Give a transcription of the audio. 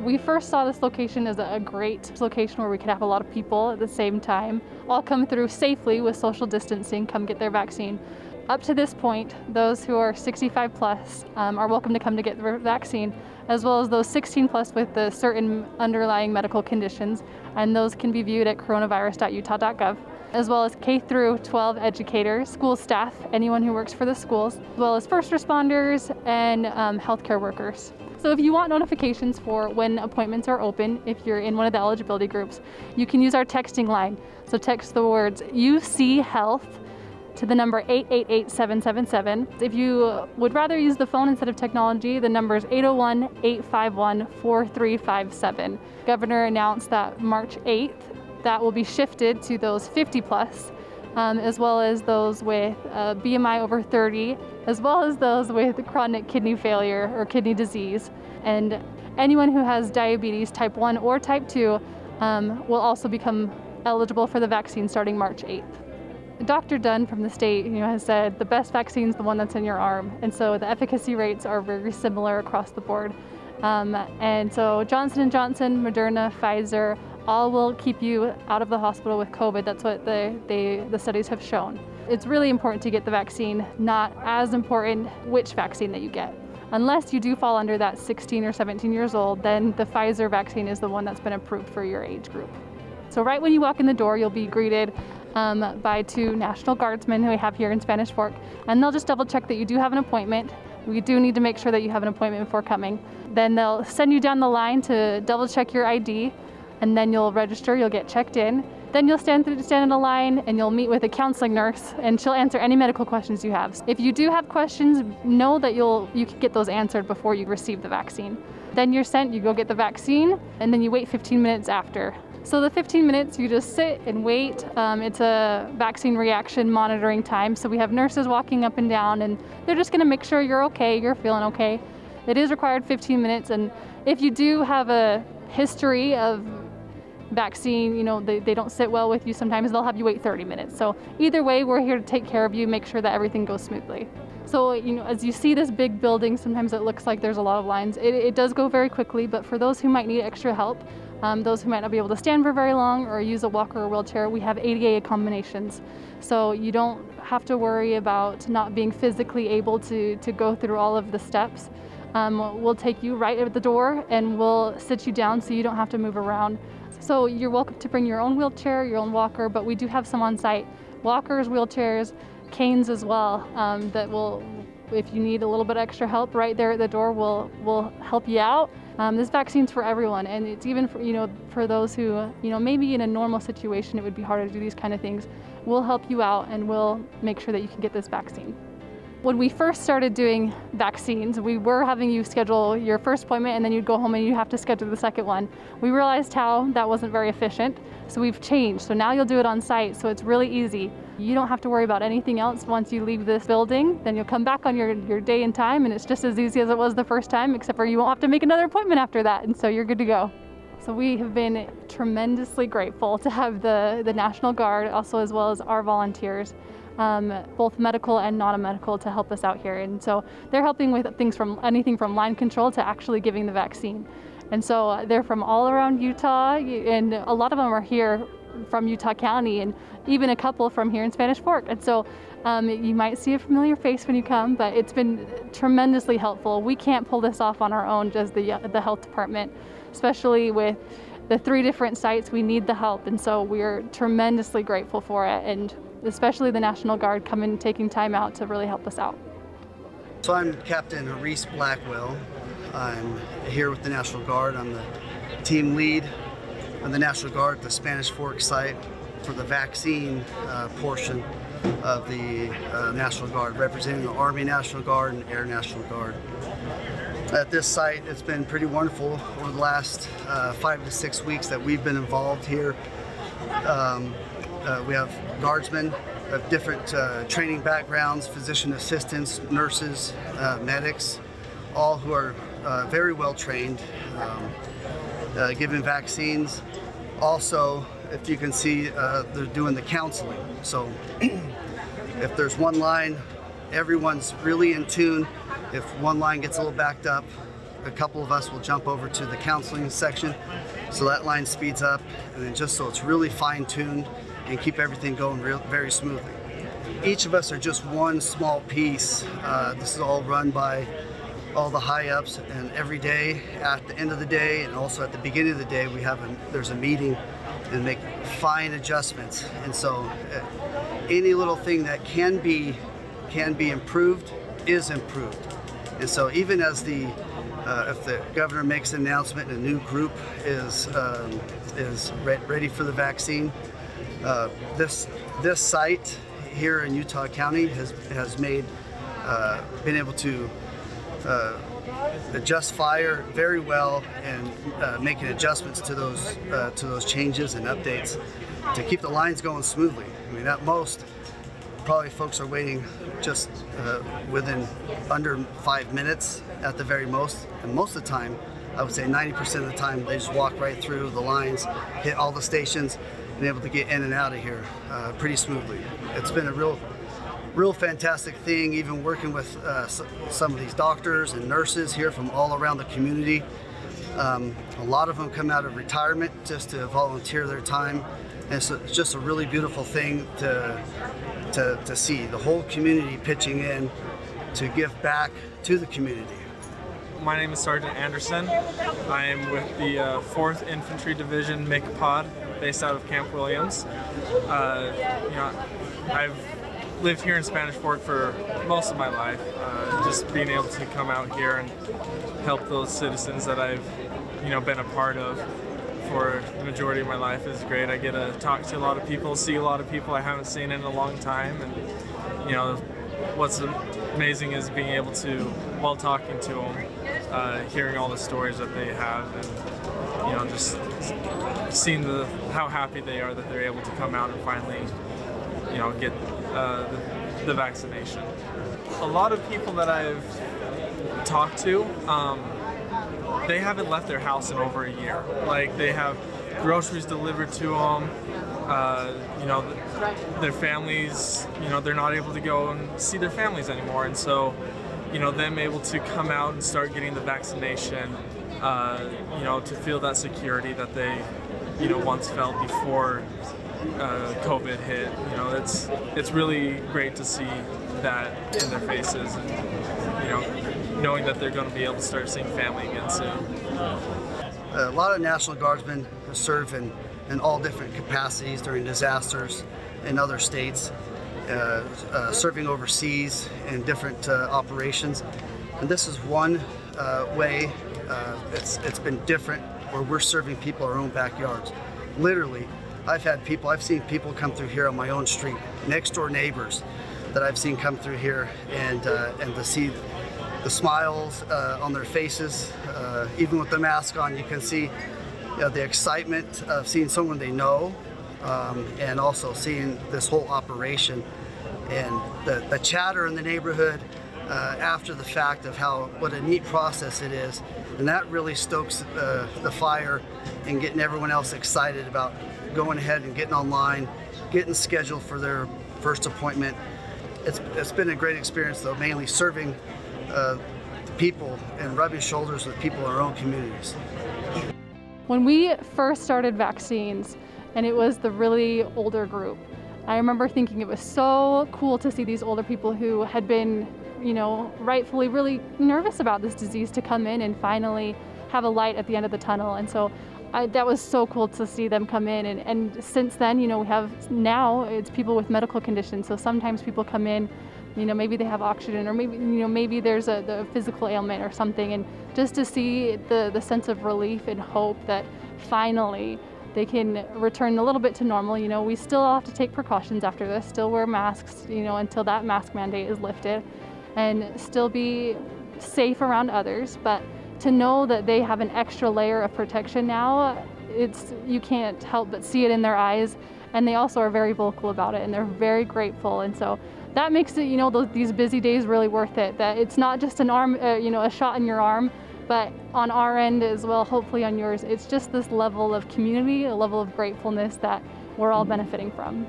We first saw this location as a great location where we could have a lot of people at the same time, all come through safely with social distancing, come get their vaccine. Up to this point, those who are 65 plus are welcome to come to get the vaccine, as well as those 16 plus with the certain underlying medical conditions, and those can be viewed at coronavirus.utah.gov, as well as K through 12 educators, school staff, anyone who works for the schools, as well as first responders and healthcare workers. So if you want notifications for when appointments are open, if you're in one of the eligibility groups, you can use our texting line. So text the words UC Health to the number 888777. If you would rather use the phone instead of technology, the number is 801-851-4357. Governor announced that March 8th, that will be shifted to those 50 plus, as well as those with BMI over 30, as well as those with chronic kidney failure or kidney disease. And anyone who has diabetes type 1 or type 2 will also become eligible for the vaccine starting March 8th. Dr. Dunn from the state has said the best vaccine is the one that's in your arm. And so the efficacy rates are very similar across the board. And so Johnson & Johnson, Moderna, Pfizer, all will keep you out of the hospital with COVID. That's what the studies have shown. It's really important to get the vaccine, not as important which vaccine that you get. Unless you do fall under that 16 or 17 years old, then the Pfizer vaccine is the one that's been approved for your age group. So right when you walk in the door, you'll be greeted by 2 National Guardsmen who we have here in Spanish Fork, and they'll just double check that you do have an appointment. We do need to make sure that you have an appointment before coming. Then they'll send you down the line to double check your ID, and then you'll register, you'll get checked in. Then you'll stand in a line and you'll meet with a counseling nurse, and she'll answer any medical questions you have. If you do have questions, know that you can get those answered before you receive the vaccine. Then you're sent, you go get the vaccine, and then you wait 15 minutes after. So the 15 minutes, you just sit and wait. It's a vaccine reaction monitoring time. So we have nurses walking up and down, and they're just gonna make sure you're okay, you're feeling okay. It is required 15 minutes, and if you do have a history of vaccine, they don't sit well with you, sometimes they'll have you wait 30 minutes. So either way, we're here to take care of you, make sure that everything goes smoothly. So, as you see this big building, sometimes it looks like there's a lot of lines. It does go very quickly, but for those who might need extra help, those who might not be able to stand for very long or use a walker or wheelchair, we have ADA accommodations. So you don't have to worry about not being physically able to go through all of the steps. We'll take you right at the door and we'll sit you down so you don't have to move around. So you're welcome to bring your own wheelchair, your own walker, but we do have some on site. Walkers, wheelchairs, canes as well, that will, if you need a little bit extra help right there at the door, we'll help you out. This vaccine's for everyone, and it's even for those who, maybe in a normal situation it would be harder to do these kind of things. We'll help you out and we'll make sure that you can get this vaccine. When we first started doing vaccines, we were having you schedule your first appointment and then you'd go home and you have to schedule the second one. We realized how that wasn't very efficient, so we've changed. So now you'll do it on site, so it's really easy. You don't have to worry about anything else once you leave this building. Then you'll come back on your day and time, and it's just as easy as it was the first time, except for you won't have to make another appointment after that, and so you're good to go. So we have been tremendously grateful to have the National Guard, also as well as our volunteers, both medical and non-medical, to help us out here. And so they're helping with things from anything from line control to actually giving the vaccine. And so they're from all around Utah, and a lot of them are here from Utah County, and even a couple from here in Spanish Fork. And so you might see a familiar face when you come, but it's been tremendously helpful. We can't pull this off on our own, just the health department, especially with the 3 different sites. We need the help, and so we're tremendously grateful for it, and especially the National Guard coming, taking time out to really help us out. So I'm Captain Reese Blackwell. I'm here with the National Guard. I'm the team lead of the National Guard at the Spanish Fork site for the vaccine portion of the National Guard, representing the Army National Guard and Air National Guard. At this site, it's been pretty wonderful over the last 5 to 6 weeks that we've been involved here. We have guardsmen of different training backgrounds, physician assistants, nurses, medics, all who are very well trained, giving vaccines. Also, if you can see, they're doing the counseling. So if there's one line, everyone's really in tune. If one line gets a little backed up, a couple of us will jump over to the counseling section, so that line speeds up, and then just so it's really fine-tuned and keep everything going very smoothly. Each of us are just one small piece. This is all run by all the high-ups, and every day at the end of the day and also at the beginning of the day there's a meeting and make fine adjustments. And so any little thing that can be improved is improved. And so even as if the governor makes an announcement and a new group is ready for the vaccine, this site here in Utah County has been able to adjust fire very well and making adjustments to those changes and updates to keep the lines going smoothly. I mean, at most, probably folks are waiting just within under 5 minutes at the very most, and most of the time, I would say 90% of the time, they just walk right through the lines, hit all the stations, and able to get in and out of here pretty smoothly. It's been a real fantastic thing, even working with some of these doctors and nurses here from all around the community. A lot of them come out of retirement just to volunteer their time, and so it's just a really beautiful thing to see the whole community pitching in to give back to the community. My name is Sergeant Anderson. I am with the 4th Infantry Division MCPOD based out of Camp Williams. I've lived here in Spanish Fork for most of my life. Just being able to come out here and help those citizens that I've been a part of for the majority of my life is great. I get to talk to a lot of people, see a lot of people I haven't seen in a long time, and what's amazing is being able to, while talking to them, hearing all the stories that they have, and just seeing how happy they are that they're able to come out and finally get the vaccination. A lot of people that I've talked to, they haven't left their house in over a year. Like, they have groceries delivered to them. Their families, they're not able to go and see their families anymore. And so, them able to come out and start getting the vaccination, to feel that security that they, once felt before COVID hit. It's really great to see that in their faces, and knowing that they're going to be able to start seeing family again soon. A lot of National Guardsmen serve in all different capacities during disasters in other states, serving overseas in different operations. And this is one way it's been different, where we're serving people in our own backyards. Literally, I've seen people come through here on my own street, next door neighbors that I've seen come through here, and to see the smiles on their faces, even with the mask on, you can see the excitement of seeing someone they know, and also seeing this whole operation, and the chatter in the neighborhood after the fact of what a neat process it is, and that really stokes the fire and getting everyone else excited about going ahead and getting online, getting scheduled for their first appointment. It's been a great experience, though, mainly serving people and rubbing shoulders with people in our own communities. When we first started vaccines, and it was the really older group, I remember thinking it was so cool to see these older people who had been, rightfully really nervous about this disease to come in and finally have a light at the end of the tunnel. And so that was so cool to see them come in. And since then, we have now it's people with medical conditions. So sometimes people come in, maybe they have oxygen, or maybe there's the physical ailment or something. And just to see the sense of relief and hope that finally they can return a little bit to normal. We still have to take precautions after this, still wear masks, until that mask mandate is lifted, and still be safe around others. But to know that they have an extra layer of protection now, you can't help but see it in their eyes. And they also are very vocal about it, and they're very grateful. And so that makes it, these busy days really worth it. That it's not just an arm, a shot in your arm, but on our end as well, hopefully on yours, it's just this level of community, a level of gratefulness that we're all benefiting from.